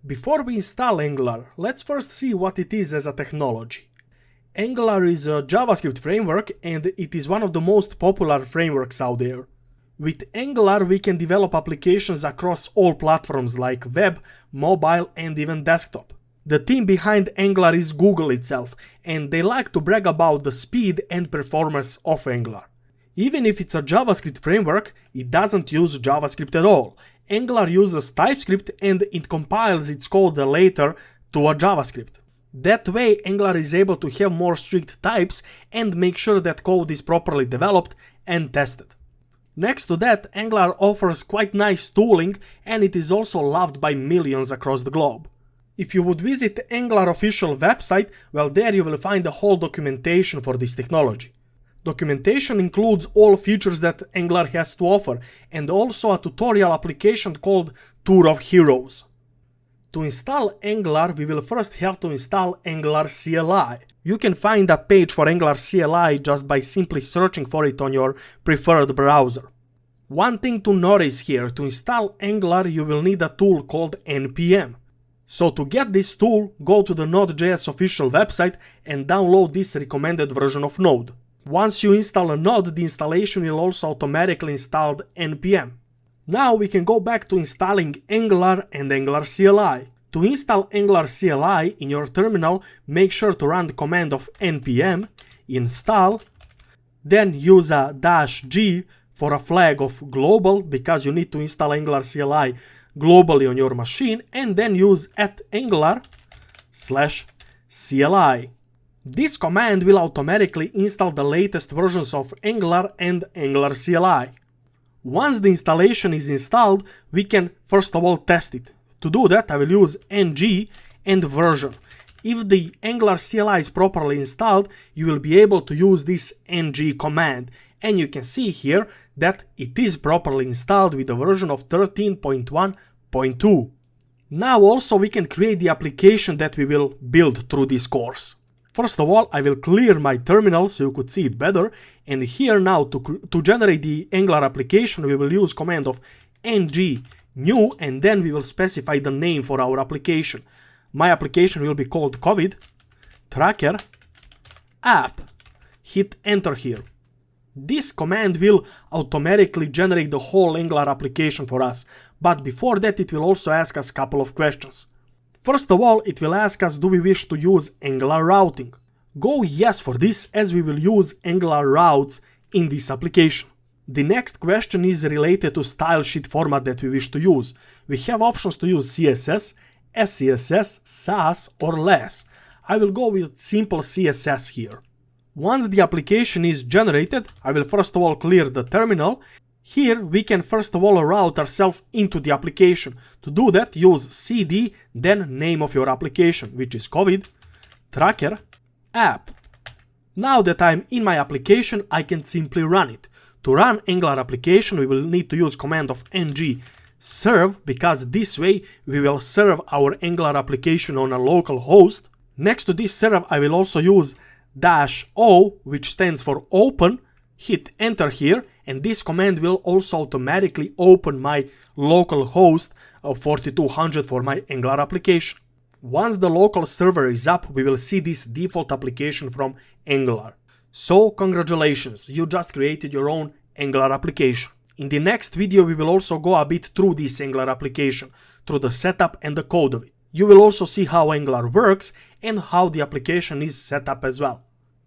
Before we install Angular, let's first see what it is as a technology. Angular is a JavaScript framework and it is one of the most popular frameworks out there. With Angular we can develop applications across all platforms like web, mobile and even desktop. The team behind Angular is Google itself, and they like to brag about the speed and performance of Angular. Even if it's a JavaScript framework, it doesn't use JavaScript at all. Angular uses TypeScript and it compiles its code later to a JavaScript. That way Angular is able to have more strict types and make sure that code is properly developed and tested. Next to that, Angular offers quite nice tooling and it is also loved by millions across the globe. If you would visit Angular official website, well, there you will find the whole documentation for this technology. Documentation includes all features that Angular has to offer and also a tutorial application called Tour of Heroes. To install Angular, we will first have to install Angular CLI. You can find a page for Angular CLI just by simply searching for it on your preferred browser. One thing to notice here, to install Angular you will need a tool called npm. So to get this tool, go to the Node.js official website and download this recommended version of Node. Once you install a node, the installation will also automatically install npm. Now we can go back to installing Angular and Angular CLI. To install Angular CLI in your terminal, make sure to run the command of npm install, then use a -g for a flag of global because you need to install Angular CLI globally on your machine, and then use @angular/CLI. This command will automatically install the latest versions of Angular and Angular CLI. Once the installation is installed, we can first of all test it. To do that, I will use ng and version. If the Angular CLI is properly installed, you will be able to use this ng command, and you can see here that it is properly installed with a version of 13.1.2. Now also we can create the application that we will build through this course. First of all, I will clear my terminal so you could see it better, and here now to generate the Angular application we will use command of ng new, and then we will specify the name for our application. My application will be called COVID Tracker App. Hit enter here. This command will automatically generate the whole Angular application for us, but before that it will also ask us a couple of questions. First of all, it will ask us, do we wish to use Angular routing? Go yes for this, as we will use Angular routes in this application. The next question is related to style sheet format that we wish to use. We have options to use CSS, SCSS, Sass or less. I will go with simple CSS here. Once the application is generated, I will first of all clear the terminal. Here we can first of all route ourselves into the application. To do that, use cd, then name of your application, which is COVID Tracker App. Now that I'm in my application, I can simply run it. To run Angular application, we will need to use command of ng serve, because this way we will serve our Angular application on a local host. Next to this serve, I will also use -o, which stands for open. Hit enter here, and this command will also automatically open my local host of 4200 for my Angular application. Once the local server is up, we will see this default application from Angular. So congratulations, you just created your own Angular application. In the next video we will also go a bit through this Angular application, through the setup and the code of it. You will also see how Angular works and how the application is set up as well.